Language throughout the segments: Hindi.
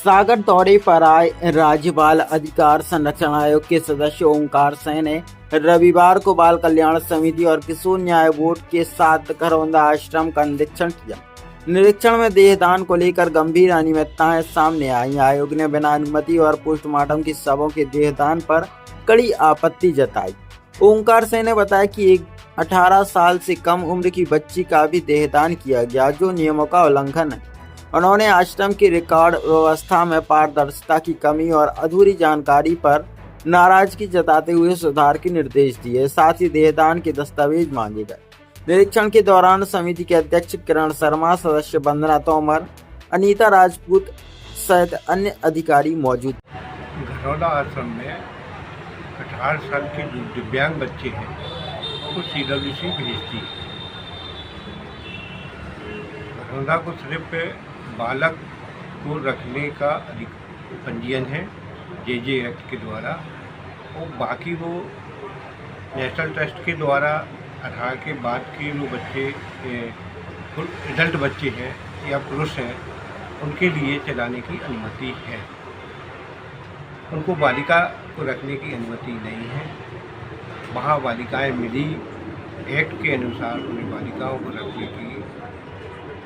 सागर दौरे पर आए राज्यपाल अधिकार संरक्षण आयोग के सदस्य ओंकार सिंह ने रविवार को बाल कल्याण समिति और किशोर न्याय बोर्ड के साथ घरौंदा आश्रम का निरीक्षण किया। निरीक्षण में देहदान को लेकर गंभीर अनियमितताएं सामने आई। आयोग ने बिना अनुमति और पोस्टमार्टम की शवों के देहदान पर कड़ी आपत्ति जताई। ओंकार सिंह ने बताया कि एक 18 साल से कम उम्र की बच्ची का भी देहदान किया गया, जो नियमों का उल्लंघन है। उन्होंने आश्रम की रिकॉर्ड व्यवस्था में पारदर्शिता की कमी और अधूरी जानकारी पर नाराजगी जताते हुए सुधार के निर्देश दिए। साथ ही देहदान के दस्तावेज मांगे गए। निरीक्षण के दौरान समिति के अध्यक्ष किरण शर्मा, सदस्य वंदना तोमर, अनीता राजपूत सहित अन्य अधिकारी मौजूद। घरौंदा आश्रम में 18 साल के जो दिव्यांग बच्चे हैं वो CWC भेजती है। घरौंदा को सिर्फ बालक को रखने का पंजीयन है JJ एक्ट के द्वारा, और बाकी वो नेशनल ट्रस्ट के द्वारा 18 के बाद के जो बच्चे एडल्ट बच्चे हैं या पुरुष हैं उनके लिए चलाने की अनुमति है। उनको बालिका को रखने की अनुमति नहीं है। वहाँ बालिकाएं मिली, एक्ट के अनुसार उन्हें बालिकाओं को रखने की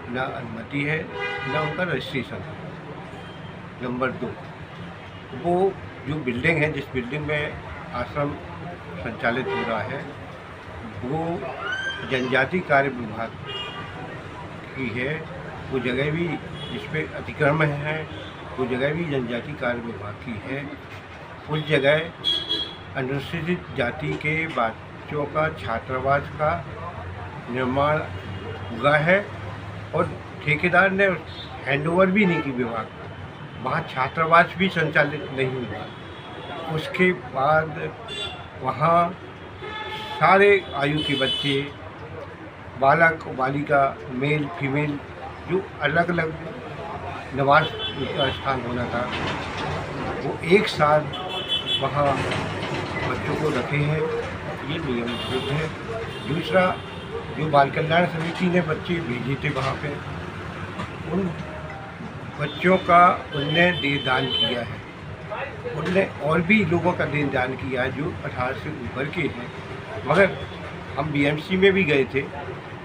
न अनुमति है न उनका रजिस्ट्रेशन है। नंबर 2, वो जो बिल्डिंग है, जिस बिल्डिंग में आश्रम संचालित हो रहा है, वो जनजाति कार्य विभाग की है। वो जगह भी जिस पे अतिक्रमण है, वो जगह भी जनजाति कार्य विभाग की है। उस जगह अनुसूचित जाति के बच्चों का छात्रावास का निर्माण हुआ है और ठेकेदार ने हैंडओवर भी नहीं की विभाग। वहाँ छात्रावास भी संचालित नहीं हुआ। उसके बाद वहाँ सारे आयु के बच्चे, बालक बालिका, मेल फीमेल, जो अलग अलग निवास का स्थान होना था, वो एक साथ वहाँ बच्चों को रखे हैं। ये नियम विरुद्ध है। दूसरा, जो बाल कल्याण समिति ने बच्चे भेजे थे वहाँ पे, उन बच्चों का उनने देहदान किया है। उनने और भी लोगों का देहदान किया है जो 18 से ऊपर के हैं। मगर हम BMC में भी गए थे,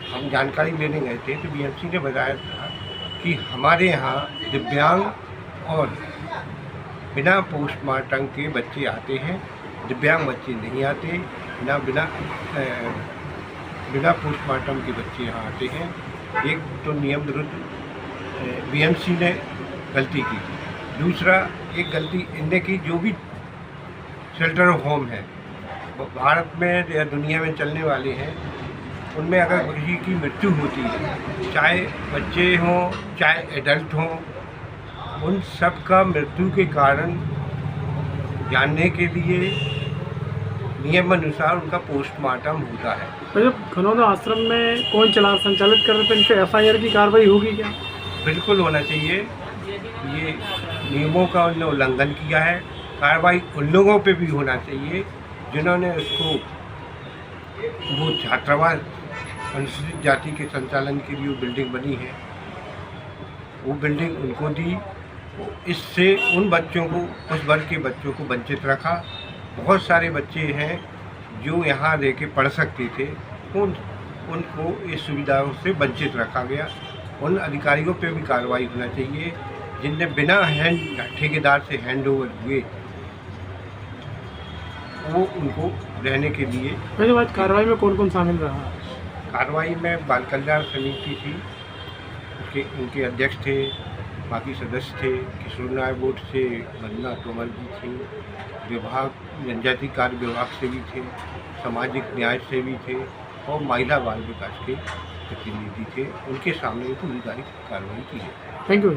हम जानकारी लेने गए थे, तो BMC ने बताया था कि हमारे यहाँ दिव्यांग और बिना पोस्टमार्टम के बच्चे आते हैं, दिव्यांग बच्चे नहीं आते, बिना पोस्टमार्टम के बच्चे यहाँ आते हैं। एक तो नियम विरुद्ध BMC ने गलती की। दूसरा, एक गलती इनने की, जो भी शेल्टर होम है भारत में या दुनिया में चलने वाले हैं, उनमें अगर किसी की मृत्यु होती है, चाहे बच्चे हों चाहे एडल्ट हों, उन सब का मृत्यु के कारण जानने के लिए नियम अनुसार उनका पोस्टमार्टम होता है। तो घरौंदा आश्रम में कौन संचालित कर रहे थे, इन पे FIR की कार्रवाई होगी क्या? बिल्कुल होना चाहिए। ये नियमों का उन्होंने उल्लंघन किया है। कार्रवाई उन लोगों पे भी होना चाहिए जिन्होंने उसको, वो छात्रावास अनुसूचित जाति के संचालन के लिए बिल्डिंग बनी है, वो बिल्डिंग उनको दी। इससे उन बच्चों को, उस वर्ग के बच्चों को वंचित रखा। बहुत सारे बच्चे हैं जो यहाँ रह के पढ़ सकते थे, उनको इस सुविधाओं से वंचित रखा गया। उन अधिकारियों पे भी कार्रवाई होना चाहिए जिनने बिना ठेकेदार से हैंडओवर हुए वो उनको रहने के लिए। मेरे बाद कार्रवाई में कौन कौन शामिल रहा? कार्रवाई में बाल कल्याण समिति थी, उनके अध्यक्ष थे, बाकी सदस्य थे, किशोर न्याय बोर्ड से वंदना तोमर जी थी, विभाग जनजाति कार्य विभाग से भी थे, सामाजिक न्याय से भी थे और महिला बाल विकास के प्रतिनिधि थे। उनके सामने पूरी कार्रवाई की है। Thank you.